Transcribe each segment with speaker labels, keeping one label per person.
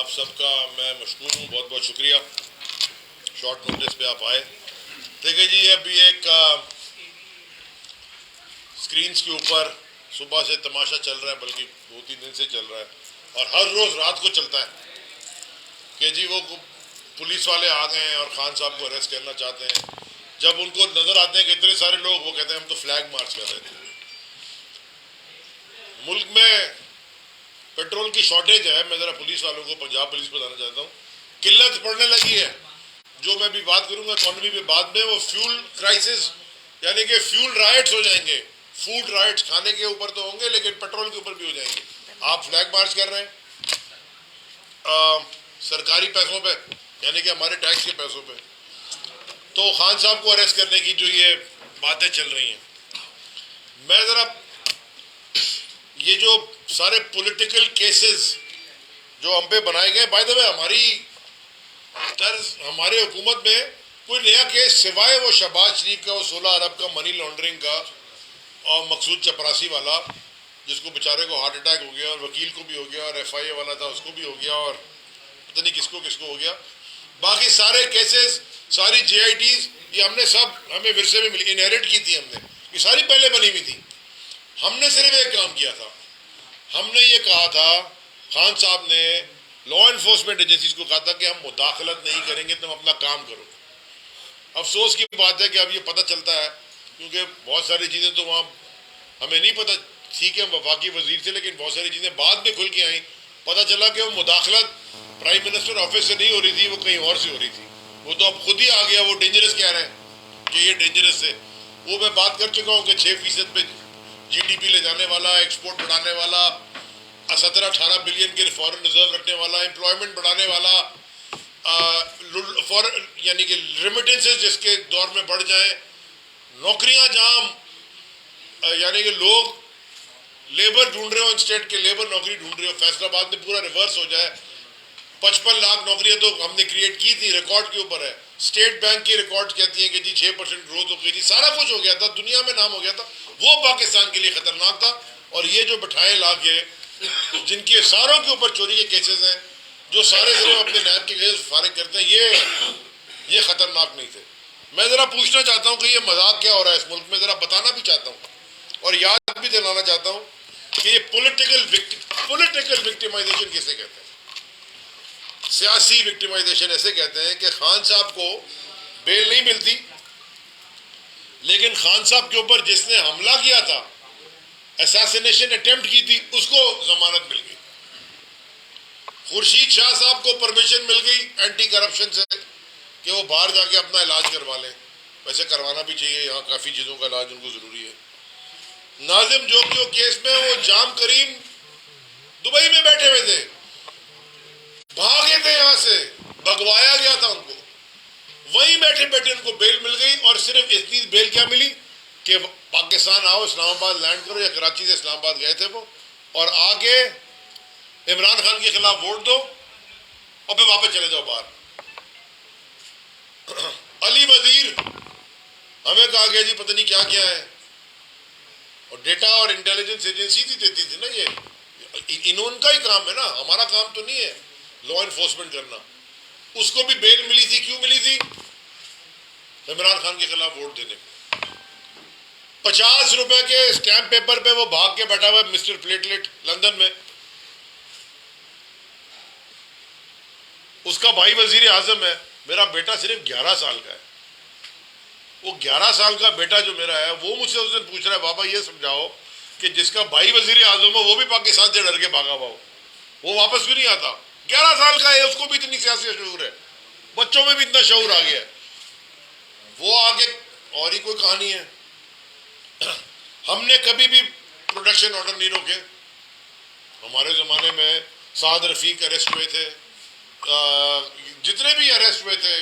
Speaker 1: आप सबका मैं मशकूर हूँ, बहुत बहुत शुक्रिया। शॉर्ट नोटिस पे आप आए। देखिए जी, अभी एक स्क्रीन्स के ऊपर सुबह से तमाशा चल रहा है, बल्कि 2-3 दिन से चल रहा है और हर रोज़ रात को चलता है कि जी वो पुलिस वाले आ गए हैं और खान साहब को अरेस्ट करना चाहते हैं। जब उनको नज़र आते हैं कि इतने सारे लोग, वो कहते हैं हम तो फ्लैग मार्च कर रहे थे। मुल्क में पेट्रोल की शॉर्टेज है। मैं ज़रा पुलिस वालों को, पंजाब पुलिस पर बताना चाहता हूँ, किल्लत पड़ने लगी है। जो मैं भी बात करूँगा इकॉनमी पे बाद में, वो फ्यूल क्राइसिस यानी कि फ्यूल राइट्स हो जाएंगे। फूड राइट्स खाने के ऊपर तो होंगे, लेकिन पेट्रोल के ऊपर भी हो जाएंगे। आप फ्लैग मार्च कर रहे हैं सरकारी पैसों पे, यानी कि हमारे टैक्स के पैसों पे। तो खान साहब को अरेस्ट करने की जो ये बातें चल रही हैं, मैं ज़रा ये जो सारे पॉलिटिकल केसेस जो हम पे बनाए गए, बाय द वे हमारे हुकूमत में कोई नया केस सिवाय वो शहबाज शरीफ का, वो 16 अरब का मनी लॉन्ड्रिंग का और मकसूद चपरासी वाला, जिसको बेचारे को हार्ट अटैक हो गया और वकील को भी हो गया और FIA वाला था उसको भी हो गया और पता नहीं किसको किसको हो गया। बाकी सारे केसेस, सारी JITs ये हमने सब, हमें विरसे में मिली, इनहेरिट की थी हमने। ये सारी पहले बनी हुई थी। हमने सिर्फ एक काम किया था, हमने ये कहा था, खान साहब ने लॉ इन्फोर्समेंट एजेंसीज को कहा था कि हम मुदाखलत नहीं करेंगे, तुम अपना काम करो। अफसोस की बात है कि अब ये पता चलता है, क्योंकि बहुत सारी चीज़ें तो वहाँ हमें नहीं पता थी कि हम वफाकी वजीर थे, लेकिन बहुत सारी चीज़ें बाद में खुल के आई। पता चला कि वो मुदाखलत प्राइम मिनिस्टर ऑफिस से नहीं हो रही थी, वो कहीं और से हो रही थी। वो तो अब खुद ही आ गया, वो डेंजरस कह रहे हैं कि ये डेंजरस है। वो मैं बात कर चुका हूँ कि 6% पे GDP ले जाने वाला, एक्सपोर्ट बढ़ाने वाला, 17-18 बिलियन के फॉरेन रिजर्व रखने वाला, एम्प्लॉयमेंट बढ़ाने वाला, यानी कि रेमिटेंसेस जिसके दौर में बढ़ जाए, नौकरियां जहां यानी कि लोग लेबर ढूंढ रहे हो, स्टेट के लेबर नौकरी ढूंढ रहे हो, फैसलाबाद में पूरा रिवर्स हो जाए। 55 लाख नौकरियां तो हमने क्रिएट की थी, रिकॉर्ड के ऊपर है। स्टेट बैंक की रिकॉर्ड कहती है कि जी 6% ग्रोथ हो गई थी, सारा कुछ हो गया था, दुनिया में नाम हो गया था। वो पाकिस्तान के लिए खतरनाक था। और ये जो बिठाए ला के, जिनके सारों के ऊपर चोरी के केसेस हैं, जो सारे सिर्फ अपने नैब के केसेस फारिग करते हैं, ये खतरनाक नहीं थे। मैं ज़रा पूछना चाहता हूँ कि ये मजाक क्या हो रहा है इस मुल्क में, ज़रा बताना भी चाहता हूँ और याद भी दिलाना चाहता हूँ कि ये पॉलिटिकल विक्टिमाइजेशन किसे कहते हैं। सियासी विक्टिमाइजेशन ऐसे कहते हैं कि खान साहब को बेल नहीं मिलती, लेकिन खान साहब के ऊपर जिसने हमला किया था, असैसिनेशन अटेम्प्ट की थी, उसको जमानत मिल गई। खुर्शीद शाह साहब को परमिशन मिल गई एंटी करप्शन से कि वो बाहर जाके अपना इलाज करवा लें। वैसे करवाना भी चाहिए, यहाँ काफ़ी चीज़ों का इलाज उनको ज़रूरी है। नाजिम जोगियों केस में वो जाम करीम दुबई में बैठे हुए थे, भागे थे यहाँ से, भगवाया गया था उनको, वहीं बैठे बैठे उनको बेल मिल गई। और सिर्फ इतनी बेल क्या मिली कि पाकिस्तान आओ, इस्लामाबाद लैंड करो, या कराची से इस्लामाबाद गए थे वो, और आके इमरान खान के खिलाफ वोट दो और फिर वापस चले जाओ बाहर। अली वजीर, हमें कहा गया जी पता नहीं क्या क्या है, और डेटा और इंटेलिजेंस एजेंसी थी देती थी ना, ये इनका ही काम है ना, हमारा काम तो नहीं है लॉ इन्फोर्समेंट करना। उसको भी बेल मिली थी, क्यों मिली थी? इमरान खान के खिलाफ वोट देने को। 50 रुपए के स्टैम्प पेपर पे वो भाग के बैठा हुआ मिस्टर प्लेटलेट लंदन में। उसका भाई वजीर आजम है। मेरा बेटा सिर्फ 11 साल का है। वो 11 साल का बेटा जो मेरा है, वो मुझसे उस दिन पूछ रहा है, बाबा ये समझाओ कि जिसका भाई वजीर आजम हो, वो भी पाकिस्तान से डर के भागा हुआ हो, वो वापस भी नहीं आता। 11 साल का है, उसको भी इतनी सियासी शऊर है, बच्चों में भी इतना शऊर आ गया है। वो आगे और ही कोई कहानी है। हमने कभी भी प्रोटेक्शन ऑर्डर नहीं रोके। हमारे ज़माने में साद रफ़ीक अरेस्ट हुए थे, जितने भी अरेस्ट हुए थे,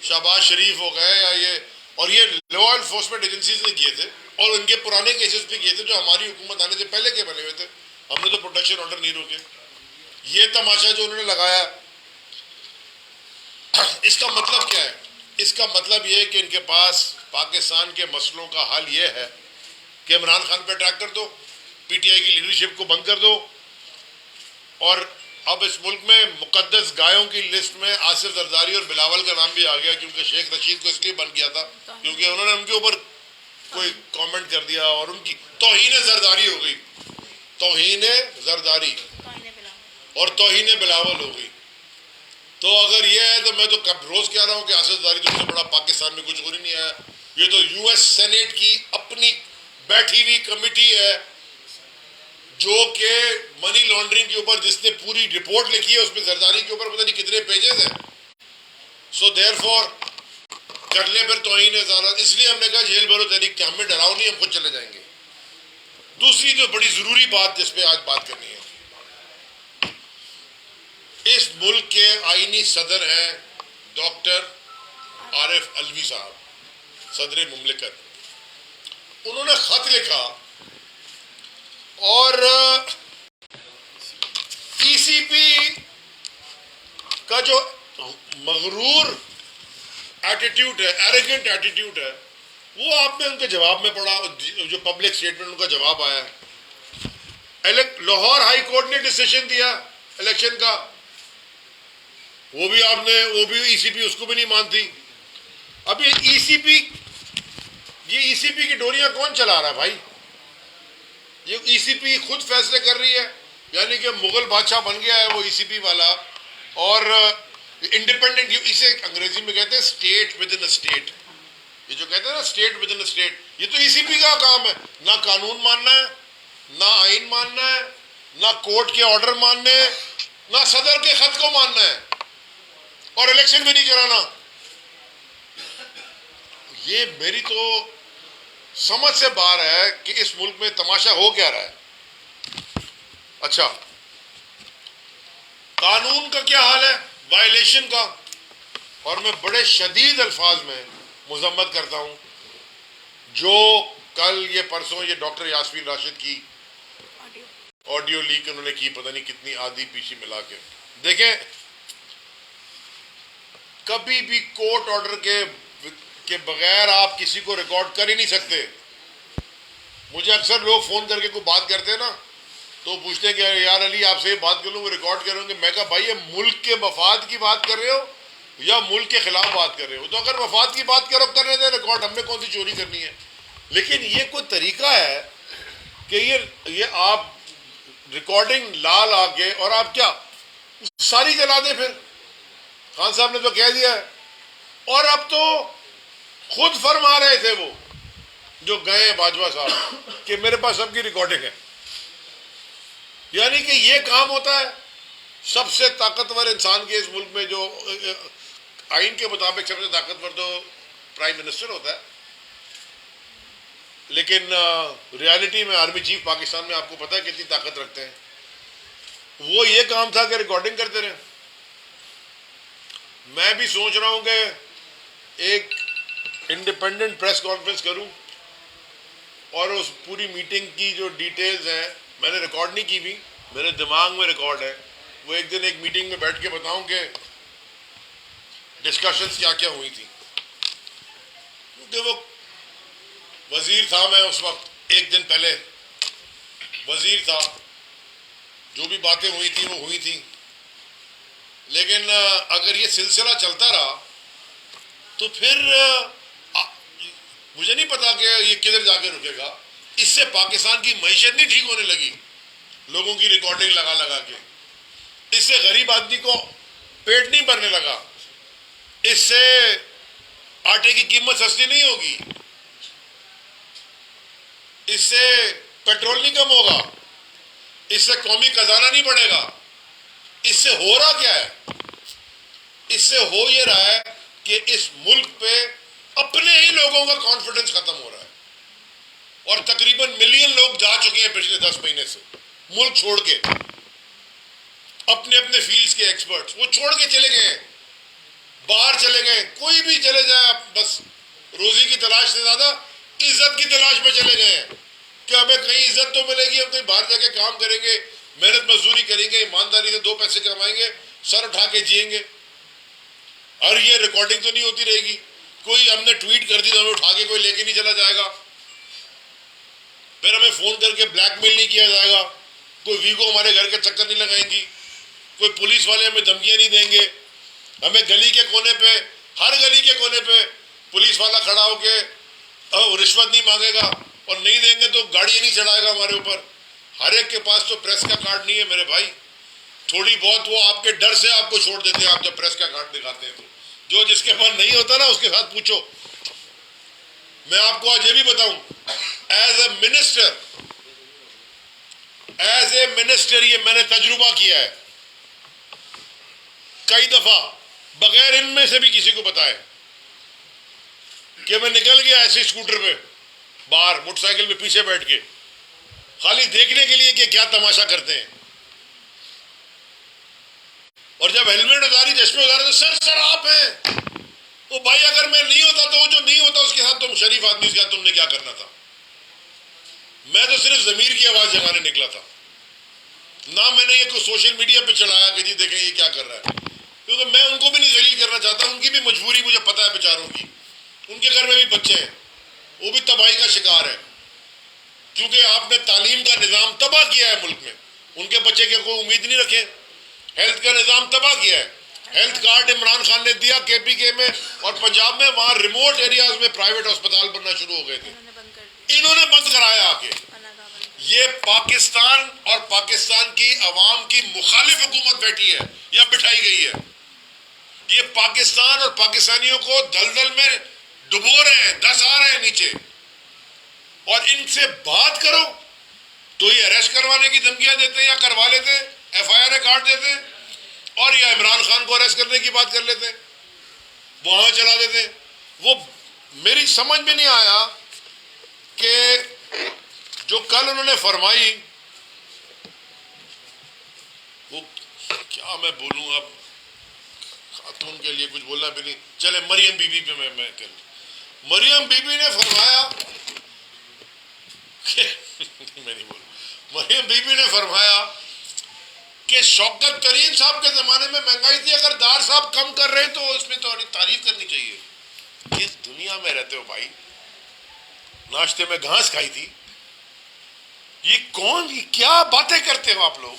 Speaker 1: शहबाज शरीफ हो गए या ये लॉ इन्फोर्समेंट एजेंसीज ने किए थे, और उनके पुराने केसेस भी किए थे जो हमारी हुकूमत आने से पहले के बने हुए थे। हमने तो प्रोटेक्शन ऑर्डर नहीं रोके। ये तमाशा जो उन्होंने लगाया, इसका मतलब क्या है? इसका मतलब ये है कि इनके पास पाकिस्तान के मसलों का हल ये है कि इमरान खान पे अटैक कर दो, PTI की लीडरशिप को बंद कर दो, और अब इस मुल्क में मुकद्दस गायों की लिस्ट में आसिफ जरदारी और बिलावल का नाम भी आ गया, क्योंकि शेख रशीद को इसलिए बंद किया था क्योंकि उन्होंने उनके ऊपर कोई कमेंट कर दिया और उनकी तौहीन जरदारी हो गई, तौहीन जरदारी और तौहीन बिलावल हो गई। तो अगर ये है तो मैं तो कब रोज कह रहा हूँ कि आसिफ जरदारी तो उससे बड़ा पाकिस्तान में कुछ हो ही नहीं आया। ये तो यूएस सेनेट की अपनी बैठी हुई कमेटी है जो कि मनी लॉन्ड्रिंग के ऊपर जिसने पूरी रिपोर्ट लिखी है, उसमें जरदारी के ऊपर पता नहीं कितने पेजेस हैं। सो देयरफॉर कर ले फिर तौहीन ज़ालत। इसलिए हमने कहा जेल भरो तहरीक के, हमें डराओ नहीं, हम खुद चले जाएंगे। दूसरी जो बड़ी जरूरी बात जिस पे आज बात करनी है, इस मुल्क के आईनी सदर हैं डॉक्टर आरिफ अलवी साहब, सदर मुमलिकत। उन्होंने खत लिखा और ईसीपी का जो मगरूर एटीट्यूड है, एरोगेंट एटीट्यूड है, वो आपने उनके जवाब में पढ़ा। जो पब्लिक स्टेटमेंट उनका जवाब आया, लाहौर हाई कोर्ट ने डिसीजन दिया इलेक्शन का, वो भी ईसीपी उसको भी नहीं मानती। अब ये ईसीपी की डोरियां कौन चला रहा है भाई? ये ईसीपी खुद फैसले कर रही है, यानी कि मुगल बादशाह बन गया है वो ईसीपी वाला। और इंडिपेंडेंट, इसे अंग्रेजी में कहते हैं state with in a state. ये जो कहते हैं ना state with in a state, ये तो ईसीपी का काम है। ना कानून मानना है, ना आइन मानना है, ना कोर्ट के ऑर्डर मानने हैं, ना सदर के खत को मानना है, और इलेक्शन भी नहीं कराना। ये मेरी तो समझ से बाहर है कि इस मुल्क में तमाशा हो क्या रहा है। अच्छा, कानून का क्या हाल है, वायलेशन का? और मैं बड़े शदीद अल्फाज में मुजम्मत करता हूं जो कल ये परसों ये डॉक्टर यास्मीन राशिद की ऑडियो लीक उन्होंने की, पता नहीं कितनी आधी पीछे मिला के। देखें, कभी भी कोर्ट ऑर्डर के बगैर आप किसी को रिकॉर्ड कर ही नहीं सकते। मुझे अक्सर लोग फोन करके कोई बात करते हैं ना, तो पूछते हैं कि यार अली आपसे ये बात कर लूँ, वो रिकॉर्ड करोगे? मैं कहा भाई, ये मुल्क के मफाद की बात कर रहे हो या मुल्क के खिलाफ बात कर रहे हो? तो अगर मफाद की बात करो करने दें रिकॉर्ड, हमने कौन सी चोरी करनी है। लेकिन ये कोई तरीका है कि ये आप रिकॉर्डिंग ला ला के और आप क्या सारी जला दें? फिर खान साहब ने तो कह दिया है, और अब तो खुद फरमा रहे थे वो जो गए बाजवा साहब कि मेरे पास सबकी रिकॉर्डिंग है। यानी कि ये काम होता है सबसे ताकतवर इंसान के इस मुल्क में, जो आइन के मुताबिक सबसे ताकतवर तो प्राइम मिनिस्टर होता है, लेकिन रियलिटी में आर्मी चीफ पाकिस्तान में आपको पता है कितनी ताकत रखते हैं। वो ये काम था कि रिकॉर्डिंग करते रहे। मैं भी सोच रहा हूं कि एक इंडिपेंडेंट प्रेस कॉन्फ्रेंस करूं और उस पूरी मीटिंग की जो डिटेल्स हैं, मैंने रिकॉर्ड नहीं की भी, मेरे दिमाग में रिकॉर्ड है, वो एक दिन एक मीटिंग में बैठ के बताऊं कि डिस्कशंस क्या क्या हुई थी। क्योंकि वो वजीर था, मैं उस वक्त एक दिन पहले वजीर था, जो भी बातें हुई थी वो हुई थी। लेकिन अगर ये सिलसिला चलता रहा तो फिर मुझे नहीं पता कि ये किधर जाके रुकेगा। इससे पाकिस्तान की मईशत नहीं ठीक होने लगी, लोगों की रिकॉर्डिंग लगा लगा के। इससे गरीब आदमी को पेट नहीं भरने लगा, इससे आटे की कीमत सस्ती नहीं होगी, इससे पेट्रोल नहीं कम होगा, इससे कौमी खजाना नहीं बढ़ेगा। इससे हो रहा क्या है? इससे हो ये रहा है कि इस मुल्क पे अपने ही लोगों का कॉन्फिडेंस खत्म हो रहा है, और तकरीबन मिलियन लोग जा चुके हैं पिछले 10 महीने से मुल्क छोड़ के। अपने अपने फील्ड्स के एक्सपर्ट्स वो छोड़ के चले गए, बाहर चले गए। कोई भी चले जाए, बस रोजी की तलाश से ज्यादा इज्जत की तलाश में चले गए हैं कि हमें कहीं इज्जत तो मिलेगी, हम कहीं बाहर जाके काम करेंगे, मेहनत मजदूरी करेंगे, ईमानदारी से 2 पैसे कमाएंगे, सर उठा के जिएंगे, और ये रिकॉर्डिंग तो नहीं होती रहेगी। कोई हमने ट्वीट कर दी तो हमें उठा के कोई लेके नहीं चला जाएगा, फिर हमें फोन करके ब्लैकमेल नहीं किया जाएगा, कोई वीगो हमारे घर के चक्कर नहीं लगाएंगी। कोई पुलिस वाले हमें धमकियां नहीं देंगे, हमें गली के कोने पे, हर गली के कोने पे पुलिस वाला खड़ा होके रिश्वत नहीं मांगेगा, और नहीं देंगे तो गाड़ी नहीं चढ़ाएगा हमारे ऊपर। हर एक के पास तो प्रेस का कार्ड नहीं है मेरे भाई। थोड़ी बहुत वो आपके डर से आपको छोड़ देते हैं, आप जब प्रेस का कार्ड दिखाते हैं तो। जो जिसके पास नहीं होता ना उसके साथ पूछो। मैं आपको आज ये भी बताऊं, एज ए मिनिस्टर ये मैंने तजुर्बा किया है कई दफा, बगैर इनमें से भी किसी को बताए, कि मैं निकल गया ऐसे स्कूटर पे बाहर, मोटरसाइकिल पे पीछे बैठ के, खाली देखने के लिए कि क्या तमाशा करते हैं। और जब हेलमेट उतारी, चश्मे उतारे, तो सर आप हैं। वो भाई अगर मैं नहीं होता तो वो जो नहीं होता उसके साथ तुम शरीफ आदमी के साथ तुमने क्या करना था? मैं तो सिर्फ जमीर की आवाज जगाने निकला था ना। मैंने ये कोई सोशल मीडिया पे चढ़ाया कि जी देखें ये क्या कर रहा है, क्योंकि मैं उनको भी नहीं जलील करना चाहता। उनकी भी मजबूरी मुझे पता है बेचारों की, उनके घर में भी बच्चे हैं, वो भी तबाही का शिकार है, क्योंकि आपने तालीम का निज़ाम तबाह किया है मुल्क में। उनके बच्चे के कोई उम्मीद नहीं रखे। हेल्थ का निज़ाम तबाह किया है। हेल्थ कार्ड इमरान खान ने दिया KPK में और पंजाब में, वहां रिमोट एरियाज में प्राइवेट अस्पताल बनना शुरू हो गए थे, इन्होंने बंद कराया आके। ये पाकिस्तान और पाकिस्तान की अवाम की मुखालिफ हुकूमत बैठी है या बिठाई गई है। ये पाकिस्तान और पाकिस्तानियों को दलदल में डुबो रहे हैं, धंसा रहे हैं नीचे। और इनसे बात करो तो ये अरेस्ट करवाने की धमकियां देते हैं, या करवा लेते हैं, FIR काट देते हैं, और या इमरान खान को अरेस्ट करने की बात कर लेते हैं, वहां चला देते हैं। वो मेरी समझ में नहीं आया कि जो कल उन्होंने फरमाई, वो क्या मैं बोलूं, अब खातून के लिए कुछ बोलना भी नहीं, चले मरियम बीबी पे मैं कल मरियम बीबी ने फरमाया मैं नहीं बोलूं, मरियम बीबी ने फरमाया कि शौकत तरीन साहब के जमाने में महंगाई थी, अगर दार साहब कम कर रहे हैं तो इसमें तो तारीफ करनी चाहिए। किस दुनिया में रहते हो भाई? नाश्ते में घास खाई थी, ये कौन, ये क्या बातें करते हो आप लोग?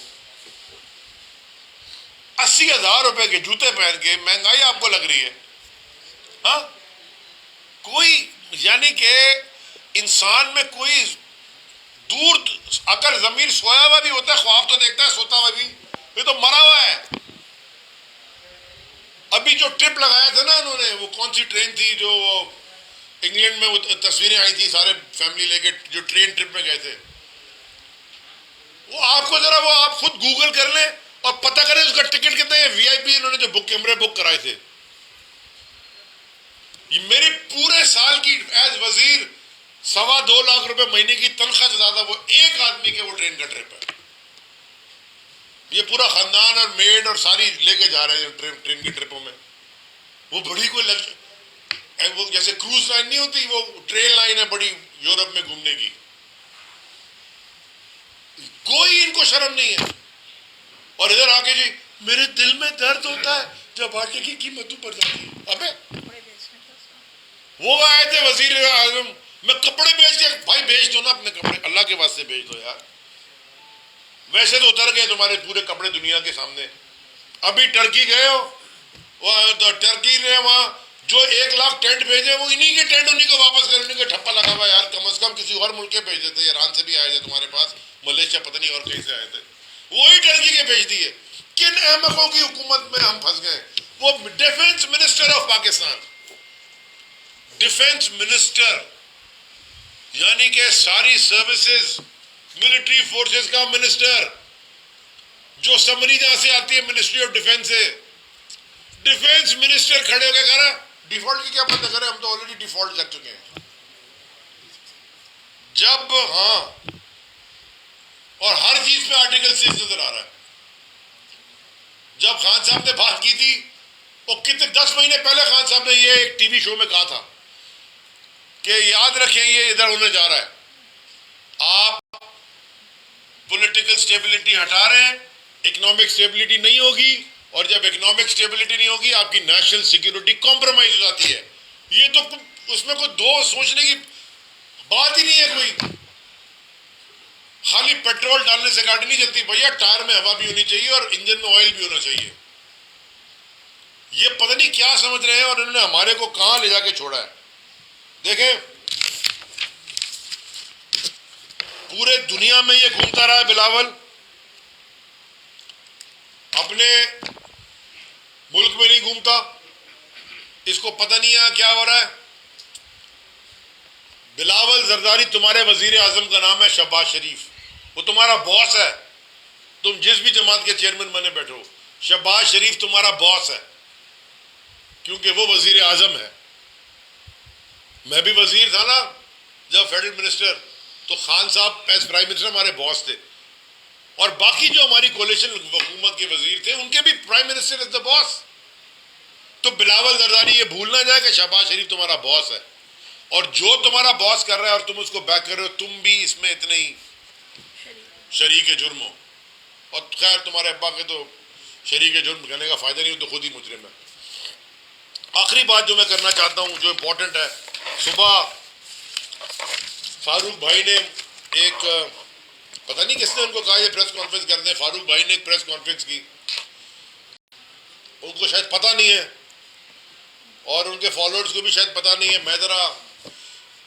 Speaker 1: 80,000 रुपए के जूते पहन के महंगाई आपको लग रही है? हाँ, कोई यानी कि इंसान में कोई दूर, अगर जमीर सोया हुआ भी होता है, ख्वाब तो देखता है, सोता हुआ भी, ये तो मरा हुआ है। अभी जो ट्रिप लगाया था ना उन्होंने, वो कौन सी ट्रेन थी जो इंग्लैंड में, वो तस्वीरें आई थी सारे फैमिली लेके जो ट्रेन ट्रिप में गए थे, वो आपको जरा वो आप खुद गूगल कर लें और पता करें उसका टिकट कितना है। VIP इन्होंने जो कमरे बुक कराए थे, ये मेरे पूरे साल की एज वजीर 2.25 लाख रुपए महीने की तनख्वाह से ज्यादा वो एक आदमी के वो ट्रेन का ट्रिप है। ये पूरा खानदान और मेड और सारी लेके जा रहे हैं ट्रेन की ट्रिपों में। वो बड़ी कोई वो जैसे क्रूज लाइन नहीं होती, वो ट्रेन लाइन है बड़ी यूरोप में घूमने की। कोई इनको शर्म नहीं है। और इधर आके जी मेरे दिल में दर्द होता है जब आटे की कीमत ऊपर जाती है। अबे वो आए थे वजीर आजम, मैं कपड़े बेच के, भाई बेच दो ना अपने कपड़े, अल्लाह के वास्ते बेच दो यार। वैसे तो उतर गए तुम्हारे पूरे कपड़े दुनिया के सामने। अभी टर्की गए हो, तो टर्की ने वहां जो 1 लाख टेंट भेजे, वो इन्हीं के टेंट उन्हीं को वापस कर, उन्हीं का ठप्पा लगा हुआ यार। कम से कम किसी और मुल्क के भेज देते, ईरान से भी आए थे तुम्हारे पास, मलेशिया पता नहीं और कहीं से आए थे, वही टर्की के भेज दिए। किन अहमकों की हुकूमत में हम फंस गए? वो defence minister of Pakistan, defence minister यानी कि सारी सर्विसेज मिलिट्री फोर्सेस का मिनिस्टर, जो समरी जहां से आती है मिनिस्ट्री ऑफ डिफेंस से, डिफेंस मिनिस्टर खड़े होकर कह रहा डिफॉल्ट की क्या बात करें, हम तो ऑलरेडी डिफॉल्ट कर चुके हैं। जब हाँ, और हर चीज पे आर्टिकल 6 नजर आ रहा है। जब खान साहब ने बात की थी, वो कितने 10 महीने पहले खान साहब ने ये एक टीवी शो में कहा था कि याद रखें ये इधर होने जा रहा है, आप पॉलिटिकल स्टेबिलिटी हटा रहे हैं, इकोनॉमिक स्टेबिलिटी नहीं होगी, और जब इकोनॉमिक स्टेबिलिटी नहीं होगी आपकी नेशनल सिक्योरिटी कॉम्प्रोमाइज हो जाती है। ये तो उसमें कोई दो सोचने की बात ही नहीं है कोई। खाली पेट्रोल डालने से गाड़ी नहीं चलती भैया, टायर में हवा भी होनी चाहिए और इंजन में ऑयल भी होना चाहिए। ये पता नहीं क्या समझ रहे हैं और इन्होंने हमारे को कहां ले जाके छोड़ा है। देखें, पूरे दुनिया में ये घूमता रहा है बिलावल, अपने मुल्क में नहीं घूमता, इसको पता नहीं है क्या हो रहा है। बिलावल जरदारी, तुम्हारे वजीर आजम का नाम है शहबाज शरीफ, वो तुम्हारा बॉस है। तुम जिस भी जमात के चेयरमैन बने बैठो, शहबाज शरीफ तुम्हारा बॉस है, क्योंकि वो वजीर आजम है। मैं भी वजीर था ना जब फेडरल मिनिस्टर, तो खान साहब एज प्राइम मिनिस्टर हमारे बॉस थे, और बाकी जो हमारी कोalition हुकूमत के वजीर थे उनके भी prime minister is the boss. तो बिलावल जरदारी ये भूल ना जाए कि शहबाज शरीफ तुम्हारा बॉस है, और जो तुम्हारा बॉस कर रहा है और तुम उसको बैक कर रहे हो, तुम भी इसमें इतने ही शरीक जुर्म हो। और खैर, तुम्हारे अब्बा के तो शरीक जुर्म कहने का फायदा नहीं हो, तो खुद ही मुजरिम है। आखिरी बात जो मैं करना चाहता हूं, जो इंपॉर्टेंट है, सुबह फारूक भाई ने एक, पता नहीं किसने उनको कहा ये प्रेस कॉन्फ्रेंस कर दें, फारूक भाई ने एक प्रेस कॉन्फ्रेंस की, उनको शायद पता नहीं है और उनके फॉलोअर्स को भी शायद पता नहीं है। मैं जरा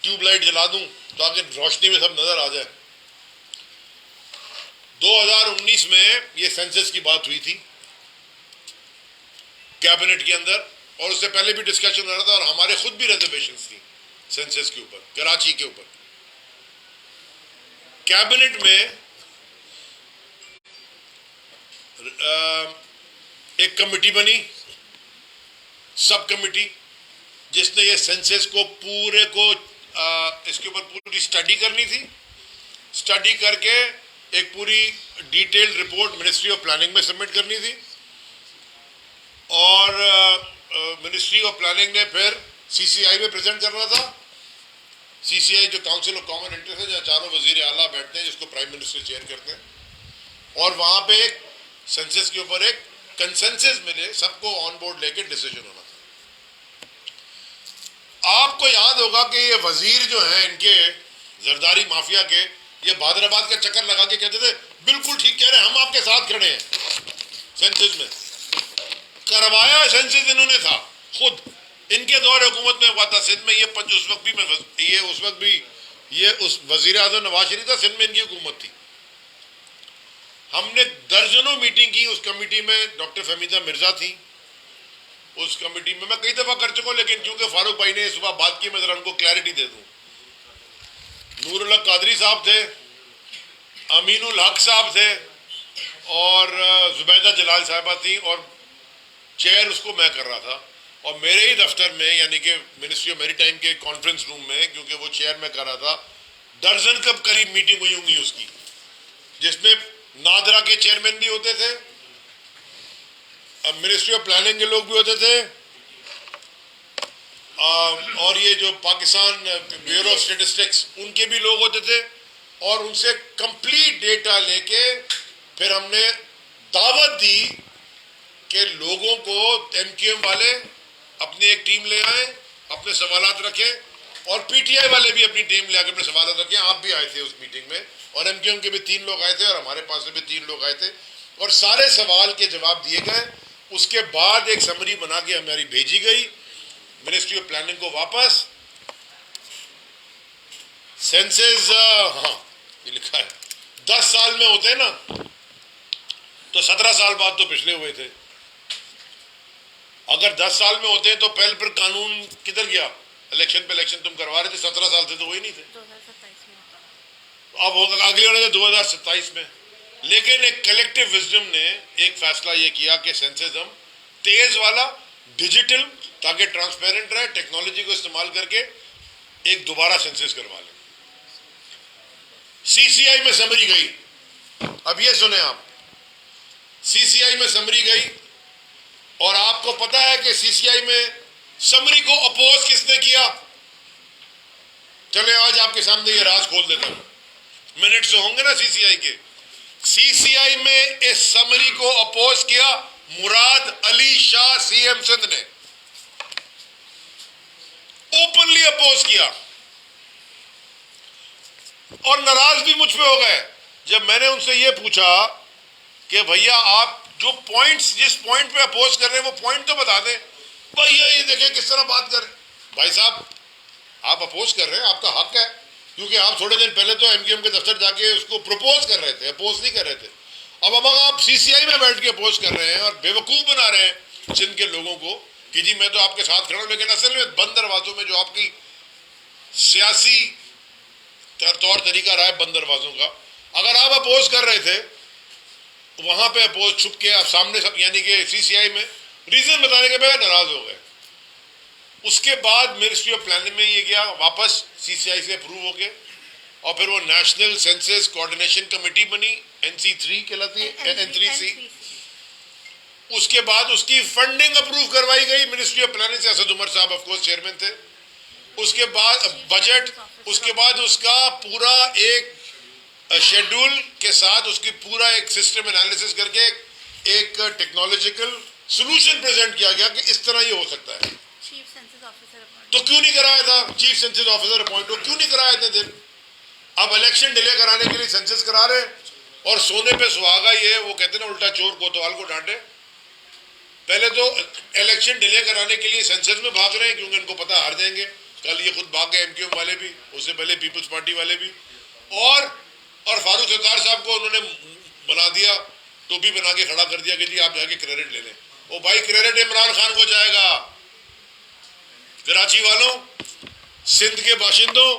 Speaker 1: ट्यूबलाइट जला दूं ताकि रोशनी में सब नजर आ जाए। 2019 में ये सेंसस की बात हुई थी कैबिनेट के अंदर, और उससे पहले भी डिस्कशन हो रहा था, और हमारे खुद भी रिजर्वेशंस थी सेंसस के ऊपर, कराची के ऊपर। कैबिनेट में एक कमेटी बनी, सब कमेटी, जिसने ये सेंसस को पूरे को इसके ऊपर पूरी स्टडी करनी थी। स्टडी करके एक पूरी detailed report ministry of planning में सबमिट करनी थी, और मिनिस्ट्री ऑफ प्लानिंग ने फिर सीसीआई में प्रेजेंट करना था। सीसीआई जो काउंसिल ऑफ कॉमन इंटरेस्ट है, जहाँ चारों वजीर आला बैठते हैं, जिसको प्राइम मिनिस्टर चेयर करते हैं, और वहां पे एक सेंसस के ऊपर एक कंसेंसस मिले, सबको ऑन बोर्ड लेके डिसीजन होना था। आपको याद होगा कि ये वजीर जो हैं इनके, जरदारी माफिया के, ये बहादुराबाद का चक्कर लगा के कहते थे बिल्कुल ठीक कह रहे हैं, हम आपके साथ खड़े हैं। सेंसस में करवाया सेंसस इन्होंने था, खुद इनके दौर हुकूमत में हुआ था सिंध में। ये पंच उस वक्त भी ये उस वजीर आजम नवाज शरीफ था, सिंध में इनकी हुकूमत थी। हमने दर्जनों मीटिंग की उस कमेटी में, डॉक्टर फहमीदा मिर्जा थी उस कमेटी में, मैं कई दफा कर चुका हूं, लेकिन क्योंकि फारूक भाई ने सुबह बात की, मैं जरा उनको क्लैरिटी दे दूं। नूरुल हक कादरी साहब थे, अमीनुल हक साहब थे, और जुबैदा जलाल साहिबा थी, और चेयर उसको मैं कर रहा था। और मेरे ही दफ्तर में, यानी कि मिनिस्ट्री ऑफ मैरीटाइम के कॉन्फ्रेंस रूम में, क्योंकि वो चेयर में कर रहा था, दर्जन कब करीब मीटिंग हुई होंगी उसकी, जिसमें नादरा के चेयरमैन भी होते थे, अब मिनिस्ट्री ऑफ प्लानिंग के लोग भी होते थे, और ये जो पाकिस्तान ब्यूरो ऑफ स्टेटिस्टिक्स उनके भी लोग होते थे, और उनसे कंप्लीट डेटा लेके फिर हमने दावत दी कि लोगों को, एमक्यूएम वाले अपनी एक टीम ले आए, अपने सवालात रखें, और पीटीआई वाले भी अपनी टीम ले आके अपने सवालात रखें। आप भी आए थे उस मीटिंग में, और एमक्यूएम के भी 3 लोग आए थे, और हमारे पास से भी 3 लोग आए थे, और सारे सवाल के जवाब दिए गए। उसके बाद एक समरी बना के हमारी भेजी गई मिनिस्ट्री ऑफ प्लानिंग को वापस। सेंसस, हाँ ये लिखा है 10 साल में होते हैं ना, तो 17 साल बाद तो पिछले हुए थे। अगर 10 साल में होते हैं तो पहले फिर कानून किधर गया? इलेक्शन पे इलेक्शन तुम करवा रहे थे, 17 साल से तो वही नहीं थे।
Speaker 2: 2027 में
Speaker 1: अब होगा अगले वाले 2027 में। लेकिन एक कलेक्टिव विजडम ने एक फैसला ये किया कि सेंसस हम तेज वाला, डिजिटल, ताकि ट्रांसपेरेंट रहे, टेक्नोलॉजी को इस्तेमाल करके एक दोबारा सेंसस करवा लें। सीसीआई में समरी गई, अब ये सुने आप, सीसीआई में समरी गई, और आपको पता है कि सीसीआई में समरी को अपोज किसने किया? चले आज आपके सामने ये राज खोल देता हूं, मिनट्स होंगे ना सीसीआई के। सीसीआई में इस समरी को अपोज किया मुराद अली शाह सीएम सिंध ने, ओपनली अपोज किया, और नाराज भी मुझ पे हो गए जब मैंने उनसे ये पूछा कि भैया आप जो पॉइंट्स जिस पॉइंट पे अपोज कर रहे हैं वो पॉइंट तो बता दें, भैया ये देखें किस तरह बात कर रहे हैं। भाई साहब आप अपोज कर रहे हैं, आपका हक है, क्योंकि आप थोड़े दिन पहले तो एमक्यूएम के दफ्तर जाके उसको प्रपोज कर रहे थे, अपोज नहीं कर रहे थे। अब आप सीसीआई में बैठ के अपोज कर रहे हैं और बेवकूफ़ बना रहे हैं सिंध के लोगों को कि जी मैं तो आपके साथ खड़ा हूं, लेकिन असल में बंद दरवाजों में जो आपकी सियासी तौर तरीका रहा है बंद दरवाजों का, अगर आप अपोज कर रहे थे वहां पे अपोज छुप के आप सामने सब यानी कि सीसीआई में रीजन बताने के बगैर नाराज हो गए। उसके बाद मिनिस्ट्री ऑफ प्लानिंग में ये गया वापस सीसीआई से अप्रूव हो गए और फिर वो नेशनल सेंसस कोऑर्डिनेशन कमेटी बनी, NC3 कहलाती है, N3C। उसके बाद उसकी फंडिंग अप्रूव करवाई गई मिनिस्ट्री ऑफ प्लानिंग से, असद उमर साहब ऑफ कोर्स चेयरमैन थे। उसके बाद बजट, उसके बाद उसका पूरा एक शेड्यूल के साथ उसकी पूरा एक सिस्टम एनालिसिस करके एक टेक्नोलॉजिकल सॉल्यूशन प्रेजेंट किया गया कि इस तरह ये हो सकता है।
Speaker 2: चीफ सेंसस ऑफिसर अपॉइंट
Speaker 1: तो क्यों नहीं कराया था चीफ सेंसस ऑफिसर अपॉइंट, क्यों नहीं कराया इतने दिन? अब इलेक्शन डिले कराने के लिए सेंसस करा रहे और सोने पे सुहागा ये वो कहते हैं ना उल्टा चोर कोतवाल को डांटे। पहले तो इलेक्शन डिले कराने के लिए सेंसस में भाग रहे हैं क्योंकि इनको पता हार जाएंगे। कल ये खुद भाग गए एमक्यूएम वाले भी, उससे पहले पीपल्स पार्टी वाले भी, और फारूक सत्तार साहब को उन्होंने बना दिया, टोपी बना के खड़ा कर दिया कि जी आप जाके क्रेडिट ले लें। ओ भाई क्रेडिट इमरान खान को जाएगा। कराची वालों, सिंध के बाशिंदों,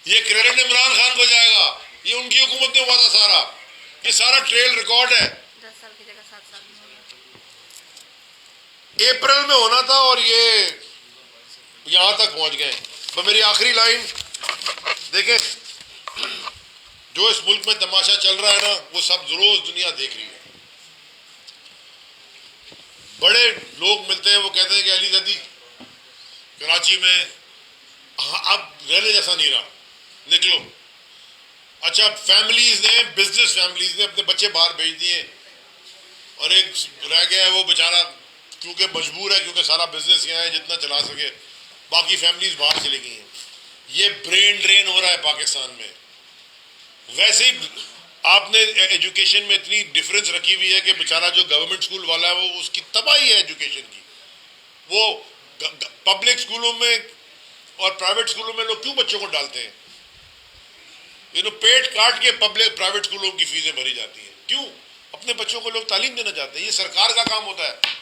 Speaker 1: ये क्रेडिट इमरान खान को जाएगा। ये उनकी हुकूमत ने हुआ था सारा, ये सारा ट्रेल रिकॉर्ड है।
Speaker 2: 10 साल की जगह 7 साल में हो गया।
Speaker 1: अप्रैल में होना था और ये यहां तक पहुंच गए। तो मेरी आखिरी लाइन देखें, जो इस मुल्क में तमाशा चल रहा है ना वो सब रोज दुनिया देख रही है। बड़े लोग मिलते हैं, वो कहते हैं कि अली दादी कराची में अब रहने जैसा नहीं रहा, निकलो। अच्छा, फैमिलीज ने, बिजनेस फैमिलीज ने अपने बच्चे बाहर भेज दिए और एक रह गया है वो बेचारा क्योंकि मजबूर है, क्योंकि सारा बिजनेस यहाँ है जितना चला सके, बाकी फैमिलीज बाहर चली गई हैं। ये ब्रेन ड्रेन हो रहा है पाकिस्तान में। वैसे ही आपने एजुकेशन में इतनी डिफरेंस रखी हुई है कि बेचारा जो गवर्नमेंट स्कूल वाला है वो उसकी तबाही है एजुकेशन की। वो पब्लिक स्कूलों में और प्राइवेट स्कूलों में लोग क्यों बच्चों को डालते हैं? पेट काट के पब्लिक प्राइवेट स्कूलों की फीसें भरी जाती हैं। क्यों? अपने बच्चों को लोग तालीम देना चाहते हैं। ये सरकार का काम होता है।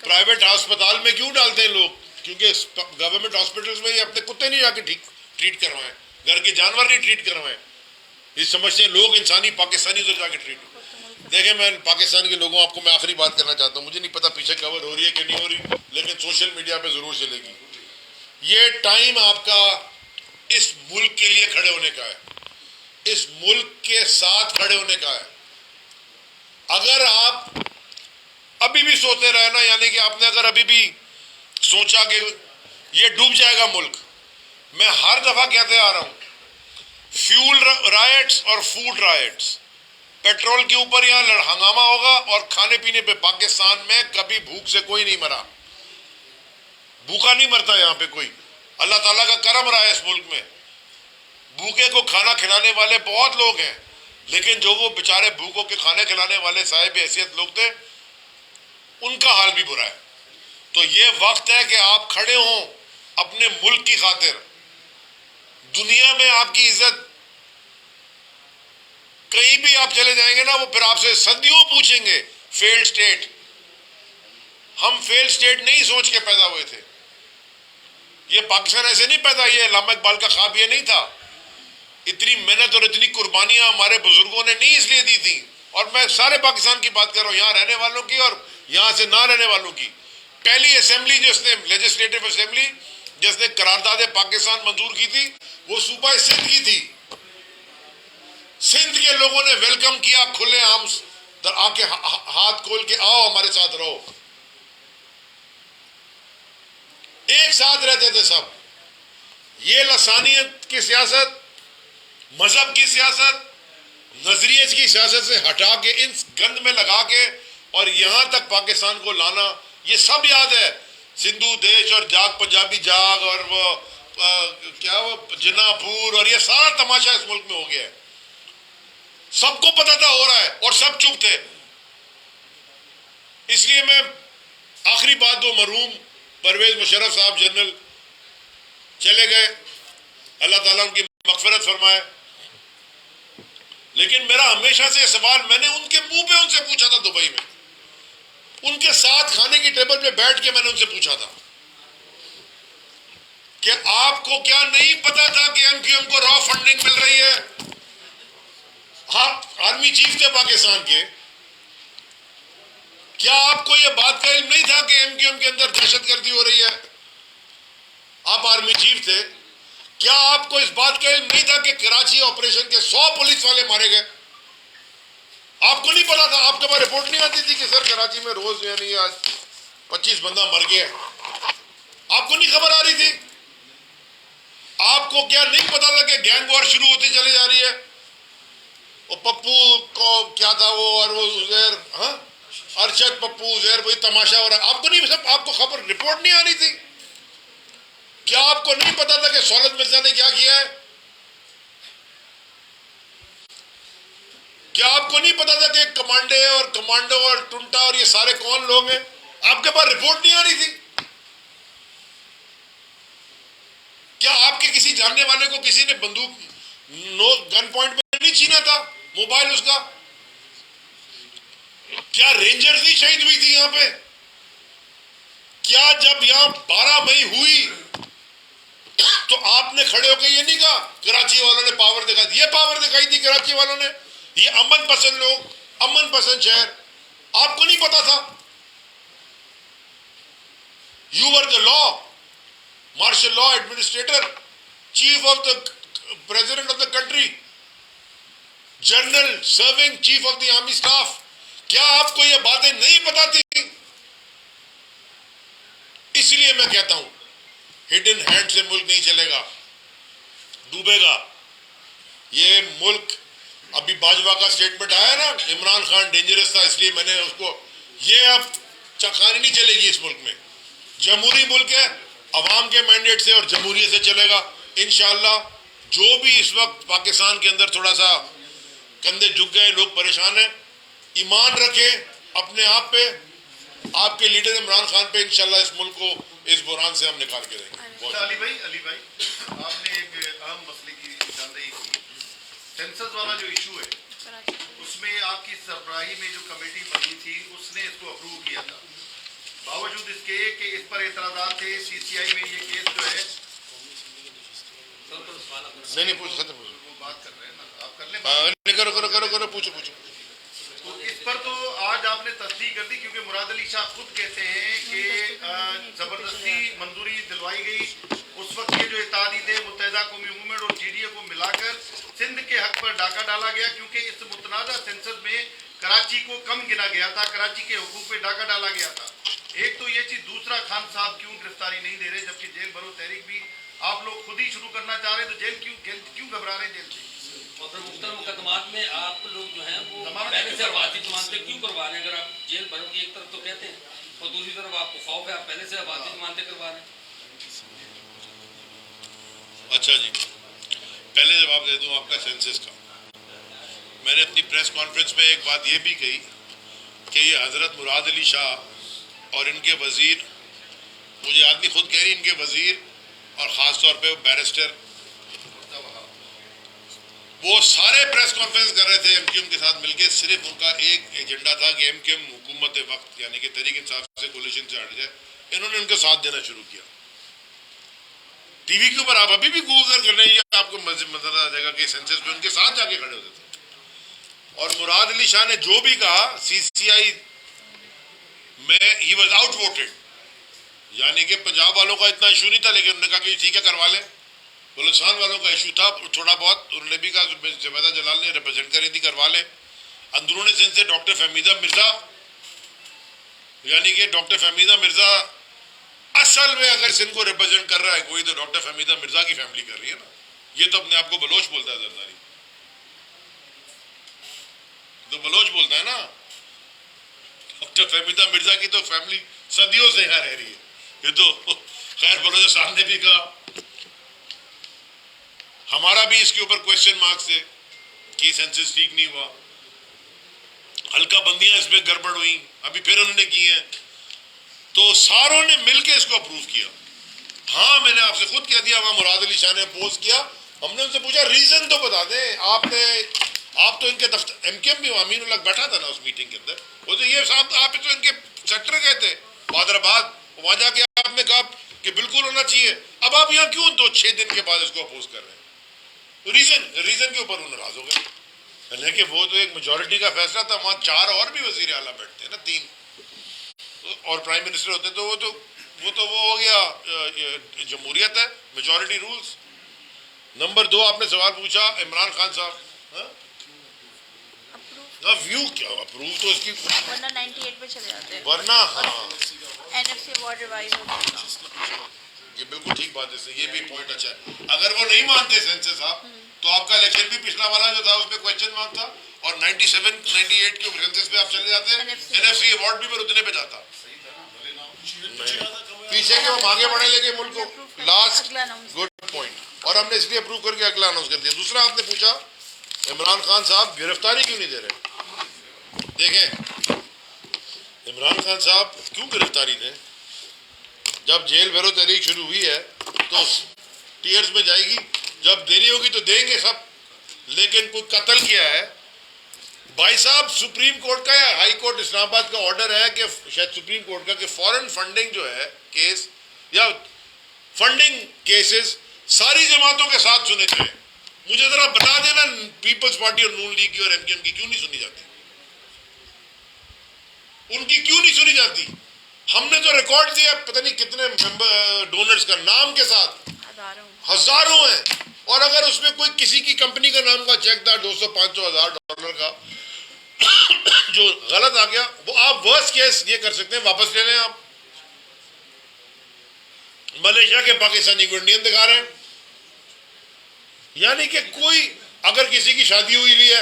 Speaker 1: प्राइवेट अस्पताल में क्यों डालते हैं लोग? क्योंकि गवर्नमेंट हॉस्पिटल्स में ये अपने कुत्ते नहीं जाके ट्रीट करवाएं, घर के जानवर नहीं ट्रीट करवाएं। ये समझते हैं लोग इंसानी पाकिस्तानी तो जाके ट्रीट। देखें, मैं पाकिस्तान के लोगों, आपको मैं आखिरी बात करना चाहता हूँ, मुझे नहीं पता पीछे कवर हो रही है कि नहीं हो रही, लेकिन सोशल मीडिया पे जरूर चलेगी। ये टाइम आपका इस मुल्क के लिए खड़े होने का है, इस मुल्क के साथ खड़े होने का है। अगर आप अभी भी सोते रहे ना, यानी कि आपने अगर अभी भी सोचा कि ये डूब जाएगा मुल्क, मैं हर दफा कहते आ रहा हूं, फ्यूल राइट्स और फूड राइट्स, पेट्रोल के ऊपर यहां हंगामा होगा और खाने पीने पे पाकिस्तान में कभी भूख से कोई नहीं मरा, भूखा नहीं मरता यहां पे कोई। अल्लाह ताला का करम रहा है इस मुल्क में। भूखे को खाना खिलाने वाले बहुत लोग हैं, लेकिन जो वो बेचारे भूखों के खाने खिलाने वाले साहिब हैसियत लोग थे, उनका हाल भी बुरा है। तो ये वक्त है कि आप खड़े हों अपने मुल्क की खातिर। दुनिया में आपकी इज्जत, कहीं भी आप चले जाएंगे ना, वो फिर आपसे सदियों पूछेंगे फेल्ड स्टेट। हम फेल्ड स्टेट नहीं सोच के पैदा हुए थे। ये पाकिस्तान ऐसे नहीं पैदा, ये अल्लामा इकबाल का ख्वाब ये नहीं था। इतनी मेहनत और इतनी कुर्बानियां हमारे बुजुर्गों ने नहीं इसलिए दी थी। और मैं सारे पाकिस्तान की बात कर रहा हूं, यहां रहने वालों की और यहां से ना रहने वालों की। पहली असेंबली जिसने, लेजिस्लेटिव असेंबली जिसने करारदाद पाकिस्तान मंजूर की थी, वो सूबा सिंध की थी। सिंध के लोगों ने वेलकम किया खुले आम, आके हाथ खोल के आओ हमारे साथ रहो। एक साथ रहते थे सब। ये लसानियत की सियासत, मजहब की सियासत, नजरिए की सियासत से हटा के इन गंद में लगा के और यहां तक पाकिस्तान को लाना, ये सब याद है। सिंधु देश और जाग पंजाबी जाग और वो क्या वो जिन्नापुर और ये सारा तमाशा इस मुल्क में हो गया है। सबको पता था हो रहा है और सब चुप थे। इसलिए मैं आखिरी बात, वो मरहूम परवेज मुशर्रफ साहब जनरल चले गए, अल्लाह ताला उनकी मगफिरत फरमाए। लेकिन मेरा हमेशा से सवाल, मैंने उनके मुंह पे उनसे पूछा था दुबई में, उनके साथ खाने की टेबल पे बैठ के मैंने उनसे पूछा था कि आपको क्या नहीं पता था कि एमक्यूएम को रॉ फंडिंग मिल रही है? आप आर्मी चीफ थे पाकिस्तान के, क्या आपको यह बात का इल्म नहीं था कि एमक्यूएम के अंदर दहशतगर्दी हो रही है? आप आर्मी चीफ थे, क्या आपको इस बात का इल्म नहीं था कि कराची ऑपरेशन के 100 पुलिस वाले मारे गए? आपको नहीं पता था? आपके पास रिपोर्ट नहीं आती थी कि सर कराची में रोज यानी आज 25 बंदा मर गया? आपको नहीं खबर आ रही थी? आपको क्या नहीं पता था कि गैंग वॉर शुरू होती चली जा रही है? वो पप्पू को क्या था वो, और वो उजैर, हाँ अरशद पप्पू उजैर, वही तमाशा हो रहा। आपको नहीं, सब आपको खबर रिपोर्ट नहीं आ रही थी? क्या आपको नहीं पता था कि सौलत मिर्जा ने क्या किया है? क्या आपको नहीं पता था कि कमांडे और कमांडो और टुंटा और ये सारे कौन लोग हैं? आपके पास रिपोर्ट नहीं आ रही थी? क्या आपके किसी जानने वाले को किसी ने बंदूक गन पॉइंट पे नहीं छीना था, मोबाइल उसका? क्या रेंजर्स नहीं शहीद हुई थी यहां पे? क्या जब यहां 12 मई हुई तो आपने खड़े होकर ये नहीं कहा कराची वालों ने पावर दिखाई? ये पावर दिखाई थी कराची वालों ने, ये अमन पसंद लोग, अमन पसंद शहर। आपको नहीं पता था? You were the law, martial law administrator, chief of the president of the country, general serving chief of the army staff. क्या आपको ये बातें नहीं पता थी? इसलिए मैं कहता हूं हिडन हैंड से मुल्क नहीं चलेगा, डूबेगा ये मुल्क। अभी बाजवा का स्टेटमेंट आया ना, इमरान खान डेंजरस था, इसलिए मैंने उसको, ये अब कहानी नहीं चलेगी इस मुल्क में। जमहूरी मुल्क है, अवाम के मैंडेट से और जमहूरियत से चलेगा इंशाअल्लाह। जो भी इस वक्त पाकिस्तान के अंदर थोड़ा सा कंधे झुक गए, लोग परेशान हैं, ईमान रखें अपने आप पे, आपके लीडर इमरान खान पे, इंशाल्लाह इस मुल्क को इस बुरान से हम निकाल के देंगे।
Speaker 3: अली भाई आपने एक अहम मसले की निशानदेही की, सेंसस वाला जो इशू है उसमें आपकी सरबराही में जो कमेटी बनी थी उसने इसको अप्रूव किया था, बावजूद इसके कि इस पर एतराज़ात थे। सीसीआई में ये केस जो है,
Speaker 1: नहीं पूछ सकते,
Speaker 3: वो बात कर रहे हैं ना, आप कर लें,
Speaker 1: करो करो करो करो, पूछो पूछो।
Speaker 3: तो इस पर तो आज आपने तस्दीक कर दी, क्योंकि मुराद अली शाह खुद कहते हैं कि जबरदस्ती मंजूरी दिलवाई गई। उस वक्त ये जो इत्तेहादी थे, मुत्तहिदा कौमी मूवमेंट और जीडीए को मिलाकर सिंध के हक पर डाका डाला गया, क्योंकि इस मुतनाज़ा सेंसस में कराची को कम गिना गया था, कराची के हुकूक पे डाका डाला गया था। एक तो ये चीज, दूसरा खान साहब क्यों गिरफ्तारी नहीं दे रहे, जबकि जेल भरो तहरीक भी आप लोग खुद ही शुरू करना चाह रहे, तो जेल क्यों घबरा रहे जेल से?
Speaker 4: और फिर मुख्तलिफ मुकदमात में आप लोग जो हैं वो पहले से आबादी जमानतें क्यों करवा रहे हैं? अगर आप जेल भरो की एक तरफ तो कहते हैं और दूसरी तरफ आपको खौफ है, आप पहले से आबादी जमानतें करवा रहे हैं।
Speaker 1: अच्छा जी, पहले जवाब दे दूं आपका सेंसस का। मैंने अपनी प्रेस कॉन्फ्रेंस में एक बात ये भी कही कि ये हजरत मुराद अली शाह और इनके वजीर, मुझे आदमी खुद कह रही इनके वजीर और ख़ास तौर पे बैरिस्टर, वो सारे प्रेस कॉन्फ्रेंस कर रहे थे एमक्यूएम के साथ मिलके। सिर्फ उनका एक एजेंडा था कि एमक्यूएम हुकूमत वक्त यानी कि तहरीक इंसाफ से कोलिशन से हट जाए। इन्होंने उनका साथ देना शुरू किया। टीवी के ऊपर आप अभी भी गूगल कर लेंगे, आपको मजा आ जाएगा कि सेंसस पे उनके साथ जाके खड़े होते थे। और मुराद अली शाह ने जो भी कहा सीसीआई में, ही वाज आउट वोटेड, यानी कि पंजाब वालों का इतना इशू नहीं था, लेकिन उन्होंने कहा कि ठीक है करवा लें। बलूचिस्तान वालों का इशू था थोड़ा बहुत, उन्होंने भी कहा, जुबैदा जलाल ने रिप्रेजेंट करी थी, करवा लें। अंदरूनी सिंध से डॉक्टर फहमीदा मिर्जा, यानी कि डॉक्टर फहमीदा मिर्जा असल में अगर सिंध को रिप्रेजेंट कर रहा है कोई, तो डॉक्टर फहमीदा मिर्जा की फैमिली कर रही है ना। ये तो अपने आप को बलोच बोलता है, जरदारी तो बलोच बोलता है ना। डॉक्टर फहमीदा मिर्जा की तो फैमिली सदियों से यहाँ रह रही है। ये तो खैर बलोचिस्तान ने भी कहा, हमारा भी इसके ऊपर क्वेश्चन मार्क्स है कि सेंसस ठीक नहीं हुआ, हल्का बंदियां इसमें गड़बड़ हुई, अभी फिर उन्होंने की हैं, तो सारों ने मिलकर इसको अप्रूव किया। हाँ, मैंने आपसे खुद कह दिया, वहां मुराद अली शाह ने अपोज किया, हमने उनसे पूछा रीजन तो बता दें, आप तो इनके दफ्तर एमकेएम भी अमीन उल्लाह बैठा था ना उस मीटिंग के अंदर, वो तो ये साहब आप तो इनके सेक्टर गए थे हैदराबाद, वहां जाके आपने कहा कि बिल्कुल होना चाहिए, अब आप यहाँ क्यों 2-6 दिन के बाद इसको अपोज कर रहे हैं? रीजन के ऊपर वो नाराज हो गए, लेकिन वो तो एक मेजोरिटी का फैसला था, वहां 4 और भी वजीर आला बैठते हैं ना, 3 और प्राइम मिनिस्टर होते, तो वो हो गया जमहूरियत है, मेजोरिटी रूल्स। नंबर 2 आपने सवाल पूछा इमरान खान साहब, व्यू क्या अप्रूव तो इसकी
Speaker 2: वरना 98 पे चले जाते हैं,
Speaker 1: वरना हाँ
Speaker 2: एनएफसी अवार्ड रिवाइव हो जाएगा।
Speaker 1: ये बिल्कुल ठीक बात है, ये भी पॉइंट अच्छा है। अगर वो नहीं मानते सेंसस साहब तो आपका इलेक्शन भी पिछला वाला जो था उसमें क्वेश्चन मार्क था, और 97-98 के सेंसस पे आप चले जाते हैं, एनएफसी अवार्ड भी फिर उतने पे जाता। पीछे के हम आगे बढ़े लेके मुल्क को, लास्ट गुड पॉइंट, और हमने इसलिए अप्रूव करके अगला अनाउंस कर दिया। दूसरा आपने पूछा इमरान खान साहब गिरफ्तारी क्यों नहीं दे रहे? देखें, इमरान खान साहब क्यों गिरफ्तारी दें? जब जेल भरो तहरीक शुरू हुई है तो टीयर्स में जाएगी, जब देनी होगी तो देंगे सब, लेकिन कोई कत्ल किया है भाई साहब, सुप्रीम कोर्ट का या हाई कोर्ट इस्लामाबाद का ऑर्डर है कि शायद सुप्रीम कोर्ट का, कि फॉरेन फंडिंग जो है केस या फंडिंग केसेस सारी जमातों के साथ सुने थे। मुझे जरा बता देना पीपल्स पार्टी और नून लीग की और एमकेएम की क्यों नहीं सुनी जाती? उनकी क्यों नहीं सुनी जाती? हमने तो रिकॉर्ड दिया पता नहीं कितने डोनर्स का नाम के साथ, हजारों हैं, और अगर उसमें कोई किसी की कंपनी का नाम का चेक था 200-500 हज़ार डॉलर का जो गलत आ गया, वो आप वर्स्ट केस ये कर सकते हैं, वापस ले लें आप। मलेशिया के पाकिस्तानी को इंडियन दिखा रहे हैं, यानी कि कोई अगर किसी की शादी हुई भी है,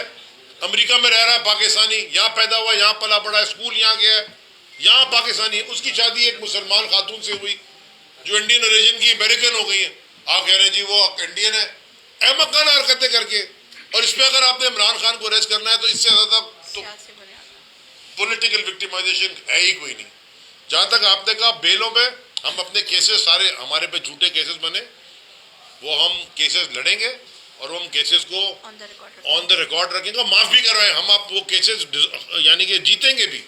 Speaker 1: अमेरिका में रह रहा है पाकिस्तानी, यहाँ पैदा हुआ, यहाँ पला पड़ा है, स्कूल यहाँ गया है, यहाँ पाकिस्तानी, उसकी शादी एक मुसलमान खातून से हुई जो इंडियन ओरिजिन की अमेरिकन हो गई है, आप कह रहे हैं जी वो इंडियन है, अहमकाना हरकतें करके। और इसमें अगर आपने इमरान खान को अरेस्ट करना है तो इससे ज्यादा तो पॉलिटिकल विक्टिमाइजेशन है ही कोई नहीं। जहां तक आपने कहा बेलों पे, हम अपने केसेस सारे हमारे पे झूठे केसेस बने, वो हम केसेस लड़ेंगे और हम केसेस को ऑन द रिकॉर्ड रखेंगे, माफ भी करवाएं हम, आप वो केसेस यानी कि जीतेंगे भी।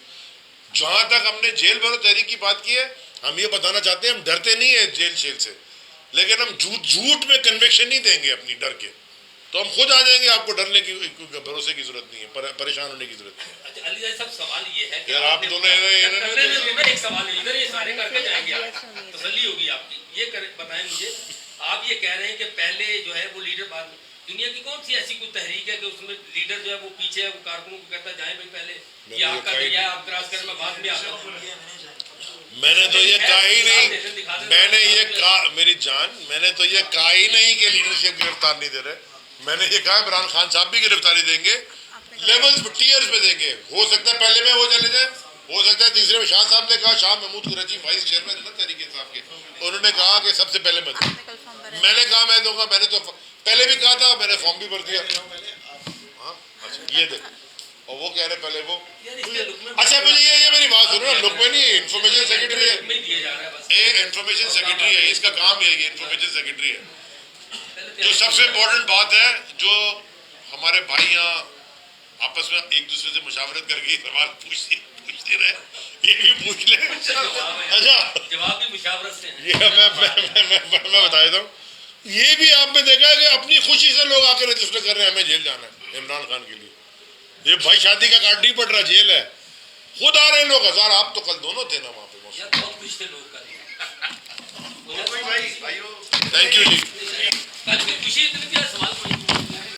Speaker 1: जहां तक हमने जेल भरो तहरीक की बात की है, हम ये बताना चाहते हैं हम डरते नहीं है जेल शेल से, लेकिन हम झूठ में कन्विक्शन नहीं देंगे अपनी डर के, तो हम खुद आ जाएंगे, आपको डरने की भरोसे की जरूरत नहीं है, परेशान होने की जरूरत नहीं है।
Speaker 4: अच्छा अली साहब, सवाल ये है कि
Speaker 1: यार आप दोनों
Speaker 4: एक सवाल है, इधर ये सारे करके जाएंगे, तसल्ली होगी आपकी। ये बताएं मुझे, आप ये कह रहे हैं कि पहले जो है वो लीडर, बाद दुनिया की कौन सी ऐसी कोई तहरीक है कि उसमें लीडर जो है वो पीछे है, वो कारकुनों को कहता जाए भाई पहले ये आपका दरिया आप क्रॉस करें, मैं बाद में आता हूँ।
Speaker 1: मैंने तो ये कहा ही नहीं, मैंने ये कहा मेरी जान, मैंने तो ये कहा ही नहीं कि लीडरशिप गिरफ्तार नहीं दे रहे। मैंने ये कहा इमरान खान साहब भी गिरफ्तारी देंगे, लेवल्स टीयर्स पे देंगे, हो सकता है पहले में वो चले जाए, हो सकता है तीसरे में। शाह साहब ने कहा, शाह महमूद कुरैशी वाइस चेयरमैन है ना तहरीक इंसाफ के, उन्होंने कहा कि सबसे पहले मैं दूंगा, मैंने कहा मैं दूंगा, मैंने तो पहले भी कहा था, मैंने फॉर्म भी भर दिया। हाँ अच्छा ये देख, और वो कह रहे पहले वो, अच्छा मुझे ये मेरी बात सुनो ना, लुक में नहीं, इंफॉर्मेशन सेक्रेटरी है, ये इंफॉर्मेशन सेक्रेटरी है, इसका काम ये इंफॉर्मेशन सेक्रेटरी है। जो सबसे इम्पोर्टेंट बात है, जो हमारे भाई यहाँ आपस में एक दूसरे से मुशावरत करके सवाल पूछते रहे, ये भी पूछ ले। अच्छा
Speaker 4: जवाब भी मुशावरत से है।
Speaker 1: ये मैं बता देता हूँ, ये भी आपने देखा है कि अपनी खुशी से लोग आकर रजिस्टर कर रहे हैं हमें जेल जाना है इमरान खान के लिए। ये भाई शादी का कार्ड नहीं पड़ रहा, जेल है, खुद आ रहे हैं लोग हजार। आप तो कल दोनों थे ना वहाँ पे,
Speaker 4: बहुत खुश थे लोग।
Speaker 1: Thank you ji.